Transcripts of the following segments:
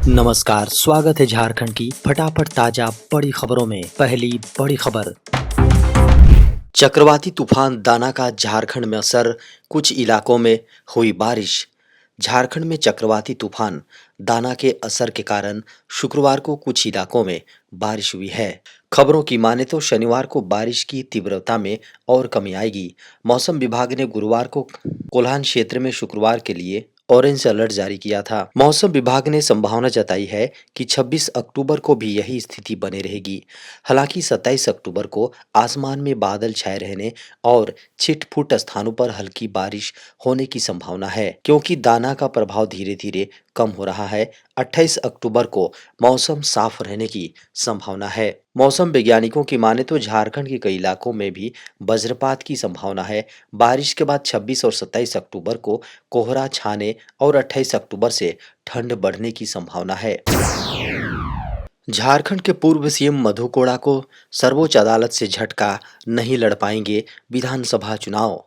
नमस्कार, स्वागत है झारखंड की फटाफट ताजा बड़ी खबरों में। पहली बड़ी खबर, चक्रवाती तूफान दाना का झारखंड में असर, कुछ इलाकों में हुई बारिश। झारखंड में चक्रवाती तूफान दाना के असर के कारण शुक्रवार को कुछ इलाकों में बारिश हुई है। खबरों की माने तो शनिवार को बारिश की तीव्रता में और कमी आएगी। मौसम विभाग ने गुरुवार को कोल्हान क्षेत्र में शुक्रवार के लिए ऑरेंज अलर्ट जारी किया था। मौसम विभाग ने संभावना जताई है कि 26 अक्टूबर को भी यही स्थिति बने रहेगी। हालांकि 27 अक्टूबर को आसमान में बादल छाए रहने और छिटपुट स्थानों पर हल्की बारिश होने की संभावना है, क्योंकि दाना का प्रभाव धीरे धीरे कम हो रहा है। 28 अक्टूबर को मौसम साफ रहने की संभावना है। मौसम वैज्ञानिकों की माने तो झारखंड के कई इलाकों में भी वज्रपात की संभावना है। बारिश के बाद 26 और 27 अक्टूबर को कोहरा छाने और 28 अक्टूबर से ठंड बढ़ने की संभावना है। झारखंड के पूर्व सीएम मधु कोड़ा को सर्वोच्च अदालत से झटका, नहीं लड़ पाएंगे विधानसभा चुनाव।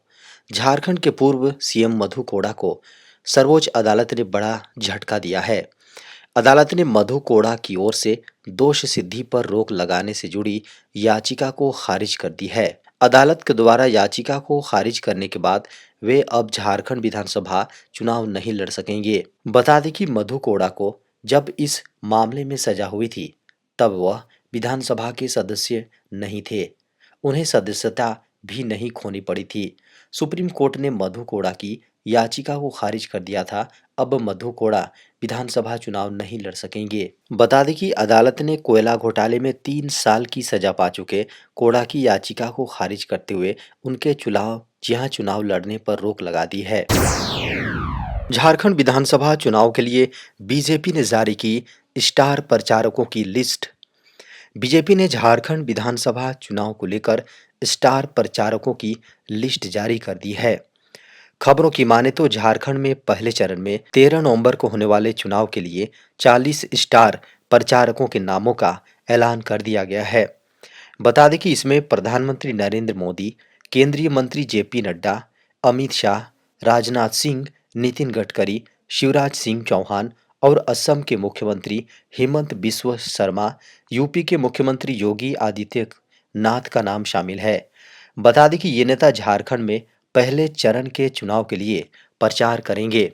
झारखंड के पूर्व सीएम मधु कोड़ा को सर्वोच्च अदालत ने बड़ा झटका दिया है। अदालत ने मधु कोड़ा की ओर से दोष सिद्धि पर रोक लगाने से जुड़ी याचिका को खारिज कर दी है। अदालत के द्वारा याचिका को खारिज करने के बाद वे अब झारखंड विधानसभा चुनाव नहीं लड़ सकेंगे। बता दें कि मधु कोड़ा को जब इस मामले में सजा हुई थी, तब वह विधानसभा के सदस्य नहीं थे। उन्हें सदस्यता भी नहीं खोनी पड़ी थी। सुप्रीम कोर्ट ने मधु कोड़ा की याचिका को खारिज कर दिया था। अब मधु कोड़ा विधानसभा चुनाव नहीं लड़ सकेंगे। बता दें कि अदालत ने कोयला घोटाले में 3 साल की सजा पा चुके कोड़ा की याचिका को खारिज करते हुए उनके चुनाव लड़ने पर रोक लगा दी है। झारखंड विधानसभा चुनाव के लिए बीजेपी ने जारी की स्टार प्रचारकों की लिस्ट। बीजेपी ने झारखंड विधानसभा चुनाव को लेकर स्टार प्रचारकों की लिस्ट जारी कर दी है। खबरों की माने तो झारखंड में पहले चरण में 13 नवंबर को होने वाले चुनाव के लिए 40 स्टार प्रचारकों के नामों का ऐलान कर दिया गया है। बता दें कि इसमें प्रधानमंत्री नरेंद्र मोदी, केंद्रीय मंत्री जेपी नड्डा, अमित शाह, राजनाथ सिंह, नितिन गडकरी, शिवराज सिंह चौहान और असम के मुख्यमंत्री हेमंत बिस्व शर्मा, यूपी के मुख्यमंत्री योगी आदित्यनाथ का नाम शामिल है। बता दें कि ये नेता झारखंड में पहले चरण के चुनाव के लिए प्रचार करेंगे।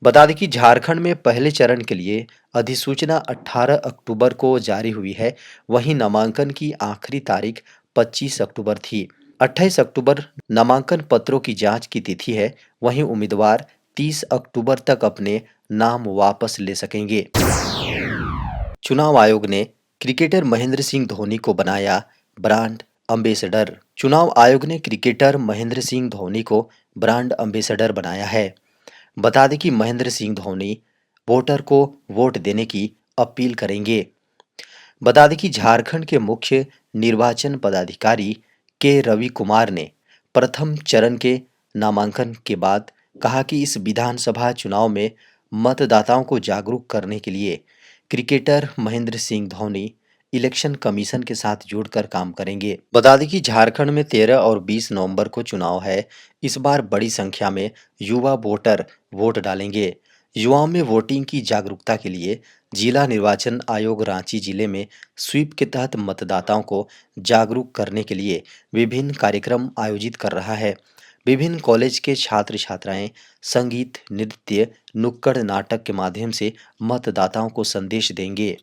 बता दें कि झारखंड में पहले चरण के लिए अधिसूचना 18 अक्टूबर को जारी हुई है। वहीं नामांकन की आखिरी तारीख 25 अक्टूबर थी। 28 अक्टूबर नामांकन पत्रों की जांच की तिथि है। वहीं उम्मीदवार 30 अक्टूबर तक अपने नाम वापस ले सकेंगे। चुनाव आयोग ने क्रिकेटर महेंद्र सिंह धोनी को बनाया ब्रांड एम्बेसडर। चुनाव आयोग ने क्रिकेटर महेंद्र सिंह धोनी को ब्रांड एम्बेसडर बनाया है। बता दें कि महेंद्र सिंह धोनी वोटर को वोट देने की अपील करेंगे। बता दें कि झारखंड के मुख्य निर्वाचन पदाधिकारी के रवि कुमार ने प्रथम चरण के नामांकन के बाद कहा कि इस विधानसभा चुनाव में मतदाताओं को जागरूक करने के लिए cricketer Mahendra Singh Dhoni election commission के साथ जुड़कर काम करेंगे। बता दें कि झारखंड में 13 और 20 नवंबर को चुनाव है। इस बार बड़ी संख्या में युवा वोटर वोट डालेंगे। युवाओं में वोटिंग की जागरूकता के लिए जिला निर्वाचन आयोग रांची जिले में स्वीप के तहत मतदाताओं को जागरूक करने के लिए विभिन्न कार्यक्रम आयोजित कर रहा है। विभिन्न कॉलेज के छात्र छात्राएं संगीत, नृत्य, नुक्कड़ नाटक के माध्यम से मतदाताओं को संदेश देंगे।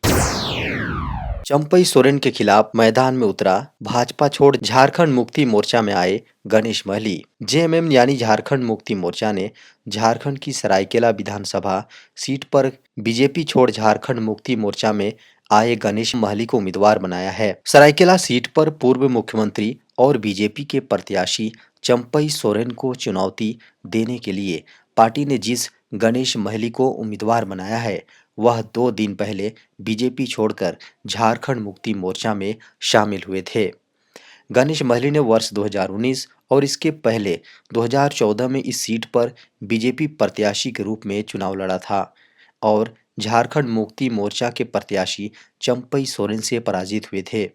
चंपई सोरेन के खिलाफ मैदान में उतरा भाजपा छोड़ झारखंड मुक्ति मोर्चा में आए गणेश महली। जेएमएम यानी झारखंड मुक्ति मोर्चा ने झारखंड की सरायकेला विधानसभा सीट पर बीजेपी छोड़ झारखंड मुक्ति मोर्चा में आए गणेश महली को उम्मीदवार बनाया है। सरायकेला सीट पर पूर्व मुख्यमंत्री और बीजेपी के प्रत्याशी चंपई सोरेन को चुनौती देने के लिए पार्टी ने जिस गणेश महली को उम्मीदवार बनाया है, वह 2 दिन पहले बीजेपी छोड़कर झारखंड मुक्ति मोर्चा में शामिल हुए थे। गणेश महली ने वर्ष 2019 और इसके पहले 2014 में इस सीट पर बीजेपी प्रत्याशी के रूप में चुनाव लड़ा था और झारखंड मुक्ति मोर्चा के प्रत्याशी चंपई सोरेन से पराजित हुए थे।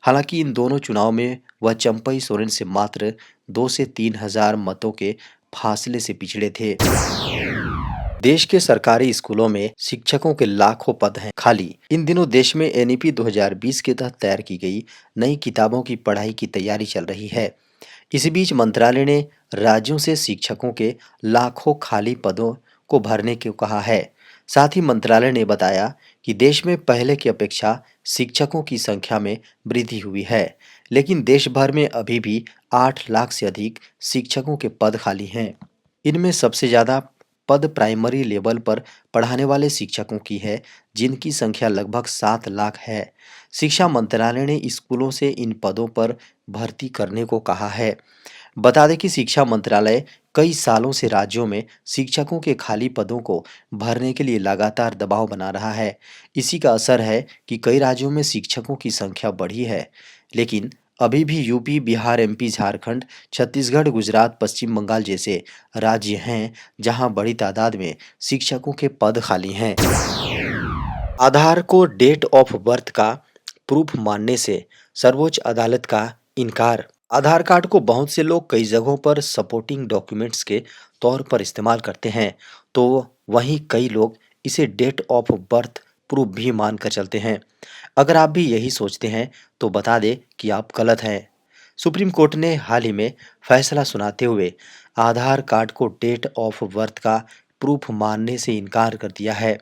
हालांकि इन दोनों चुनाव में वह चंपई सोरेन से मात्र 2 से 3 हजार मतों के फासले से पिछड़े थे। देश के सरकारी स्कूलों में शिक्षकों के लाखों पद हैं खाली। इन दिनों देश में एनईपी 2020 के तहत तैयार की गई नई किताबों की पढ़ाई की तैयारी चल रही है। इसी बीच मंत्रालय ने राज्यों से शिक्षकों के लाखों खाली पदों को भरने को कहा है। साथ ही मंत्रालय ने बताया कि देश में पहले की अपेक्षा शिक्षकों की संख्या में वृद्धि हुई है, लेकिन देश भर में अभी भी 8 लाख से अधिक शिक्षकों के पद खाली हैं। इनमें सबसे ज़्यादा पद प्राइमरी लेवल पर पढ़ाने वाले शिक्षकों की है, जिनकी संख्या लगभग 7 लाख है। शिक्षा मंत्रालय ने स्कूलों से इन पदों पर भर्ती करने को कहा है। बता दें कि शिक्षा मंत्रालय कई सालों से राज्यों में शिक्षकों के खाली पदों को भरने के लिए लगातार दबाव बना रहा है। इसी का असर है कि कई राज्यों में शिक्षकों की संख्या बढ़ी है, लेकिन अभी भी यूपी, बिहार, एमपी, झारखंड, छत्तीसगढ़, गुजरात, पश्चिम बंगाल जैसे राज्य हैं जहां बड़ी तादाद में शिक्षकों के पद खाली हैं। आधार को डेट ऑफ बर्थ का प्रूफ मानने से सर्वोच्च अदालत का इनकार। आधार कार्ड को बहुत से लोग कई जगहों पर सपोर्टिंग डॉक्यूमेंट्स के तौर पर इस्तेमाल करते हैं, तो वहीं कई लोग इसे डेट ऑफ बर्थ प्रूफ भी मानकर चलते हैं। अगर आप भी यही सोचते हैं तो बता दें कि आप गलत हैं। सुप्रीम कोर्ट ने हाल ही में फैसला सुनाते हुए आधार कार्ड को डेट ऑफ बर्थ का प्रूफ मानने से इनकार कर दिया है।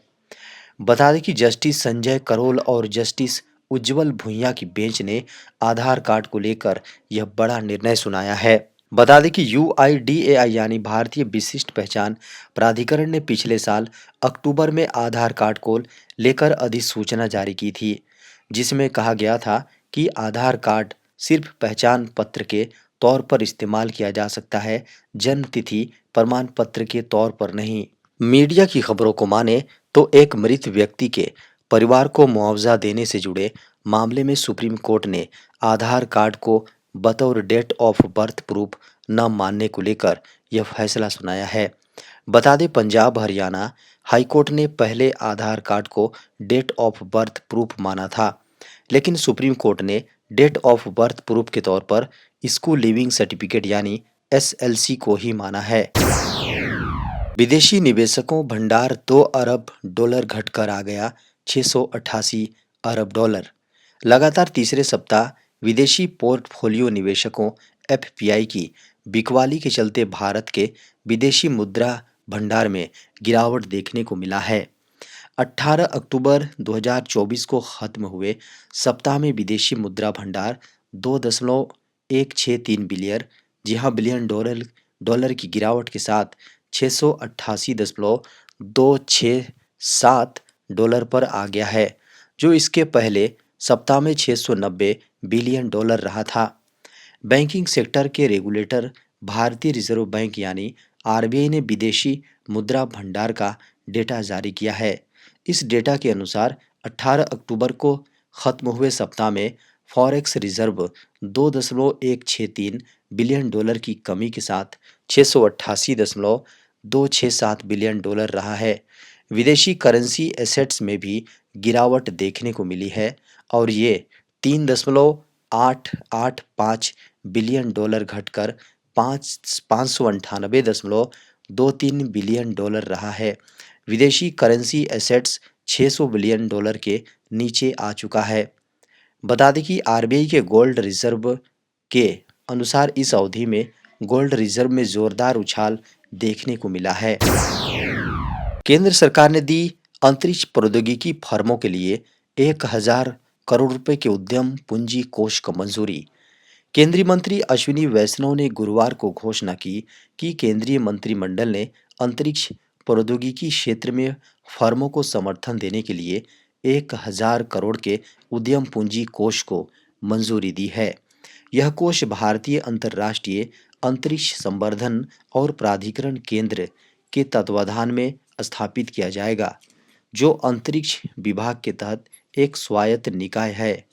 बता दें कि जस्टिस संजय करोल और जस्टिस उज्जवल भुइयां की बेंच ने आधार कार्ड को लेकर यह बड़ा निर्णय सुनाया है। बता दें कि यूआईडीएआई यानी भारतीय विशिष्ट पहचान प्राधिकरण ने पिछले साल अक्टूबर में आधार कार्ड को लेकर अधिसूचना जारी की थी, जिसमें कहा गया था कि आधार कार्ड सिर्फ पहचान पत्र के तौर पर इस्तेमाल किया जा सकता है, जन्म तिथि प्रमाण पत्र के तौर पर नहीं। मीडिया की खबरों को माने तो एक मृत व्यक्ति के परिवार को मुआवजा देने से जुड़े मामले में सुप्रीम कोर्ट ने आधार कार्ड को बतौर डेट ऑफ बर्थ प्रूफ न मानने को लेकर यह फैसला सुनाया है। बता दें पंजाब हरियाणा हाईकोर्ट ने पहले आधार कार्ड को डेट ऑफ बर्थ प्रूफ माना था, लेकिन सुप्रीम कोर्ट ने डेट ऑफ बर्थ प्रूफ के तौर पर स्कूल लिविंग सर्टिफिकेट यानी एसएलसी को ही माना है। विदेशी निवेशकों भंडार 2 अरब डॉलर घटकर आ गया 688 अरब डॉलर। लगातार तीसरे सप्ताह विदेशी पोर्टफोलियो निवेशकों एफपीआई की बिकवाली के चलते भारत के विदेशी मुद्रा भंडार में गिरावट देखने को मिला है। 18 अक्टूबर 2024 को खत्म हुए सप्ताह में विदेशी मुद्रा भंडार 2.163 बिलियन जी हाँ बिलियन डॉलर की गिरावट के साथ 688.267 डॉलर पर आ गया है, जो इसके पहले सप्ताह में 690 बिलियन डॉलर रहा था। बैंकिंग सेक्टर के रेगुलेटर भारतीय रिजर्व बैंक यानी आरबीआई ने विदेशी मुद्रा भंडार का डेटा जारी किया है। इस डेटा के अनुसार 18 अक्टूबर को खत्म हुए सप्ताह में फॉरेक्स रिजर्व 2.163 बिलियन डॉलर की कमी के साथ 688.267 बिलियन डॉलर रहा है। विदेशी करेंसी एसेट्स में भी गिरावट देखने को मिली है और ये 3.885 बिलियन डॉलर घटकर 598.23 बिलियन डॉलर रहा है। विदेशी करेंसी एसेट्स 600 बिलियन डॉलर के नीचे आ चुका है। बता दें कि आरबीआई के गोल्ड रिजर्व के अनुसार इस अवधि में गोल्ड रिजर्व में जोरदार उछाल देखने को मिला है। केंद्र सरकार ने दी अंतरिक्ष प्रौद्योगिकी फर्मों के लिए 1000 करोड़ रुपए के उद्यम पूंजी कोष को मंजूरी। केंद्रीय मंत्री अश्विनी वैष्णव ने गुरुवार को घोषणा की कि केंद्रीय मंत्रिमंडल ने अंतरिक्ष प्रौद्योगिकी क्षेत्र में फर्मों को समर्थन देने के लिए 1000 करोड़ के उद्यम पूंजी कोष को मंजूरी दी है। यह कोष भारतीय अंतर्राष्ट्रीय अंतरिक्ष संवर्धन और प्राधिकरण केंद्र के तत्वाधान में स्थापित किया जाएगा, जो अंतरिक्ष विभाग के तहत एक स्वायत्त निकाय है।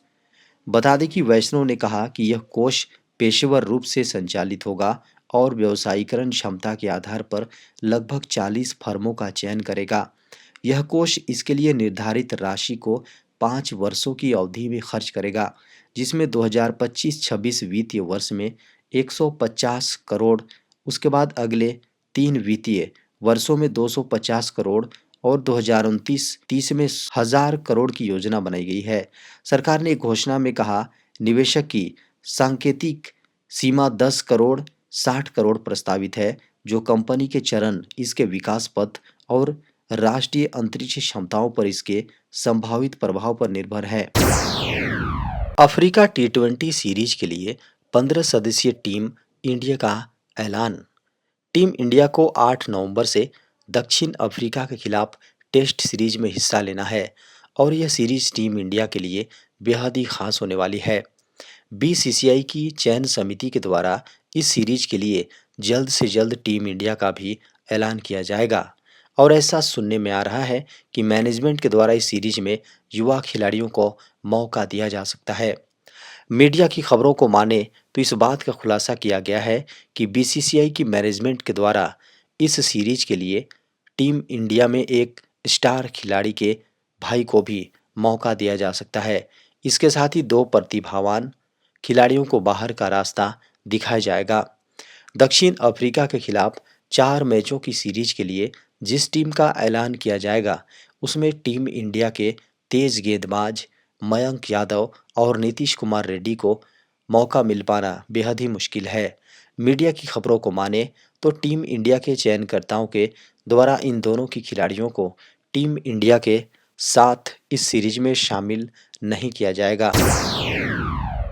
बता दें कि वैष्णव ने कहा कि यह कोष पेशेवर रूप से संचालित होगा और व्यवसायीकरण क्षमता के आधार पर लगभग 40 फर्मों का चयन करेगा। यह कोष इसके लिए निर्धारित राशि को 5 वर्षों की अवधि में खर्च करेगा, जिसमें 2025-26 वित्तीय वर्ष में 150 करोड़, उसके बाद अगले 3 वित्तीय वर्षों में 250 करोड़ और 2029-30 में 1000 करोड़ की योजना बनाई गई है। सरकार ने एक घोषणा में कहा, निवेशक की सांकेतिक सीमा 10 करोड़ 60 करोड़ प्रस्तावित है, जो कंपनी के चरण, इसके विकास पथ और राष्ट्रीय अंतरिक्ष क्षमताओं पर इसके संभावित प्रभाव पर निर्भर है। अफ्रीका टी20 सीरीज के लिए 15 सदस्यीय टीम इंडिया का ऐलान। टीम इंडिया को 8 नवंबर से दक्षिण अफ्रीका के खिलाफ टेस्ट सीरीज में हिस्सा लेना है और यह सीरीज टीम इंडिया के लिए बेहद ही खास होने वाली है। बीसीसीआई की चयन समिति के द्वारा इस सीरीज के लिए जल्द से जल्द टीम इंडिया का भी ऐलान किया जाएगा और ऐसा सुनने में आ रहा है कि मैनेजमेंट के द्वारा इस सीरीज में युवा खिलाड़ियों को मौका दिया जा सकता है। मीडिया की खबरों को माने तो इस बात का खुलासा किया गया है कि बीसीसीआई की मैनेजमेंट के द्वारा इस सीरीज के लिए टीम इंडिया में एक स्टार खिलाड़ी के भाई को भी मौका दिया जा सकता है। इसके साथ ही 2 प्रतिभावान खिलाड़ियों को बाहर का रास्ता दिखाया जाएगा। दक्षिण अफ्रीका के खिलाफ 4 मैचों की सीरीज के लिए जिस टीम का ऐलान किया जाएगा, उसमें टीम इंडिया के तेज गेंदबाज मयंक यादव और नीतीश कुमार रेड्डी को मौका मिल पाना बेहद ही मुश्किल है। मीडिया की खबरों को माने तो टीम इंडिया के चयनकर्ताओं के द्वारा इन दोनों की खिलाड़ियों को टीम इंडिया के साथ इस सीरीज में शामिल नहीं किया जाएगा।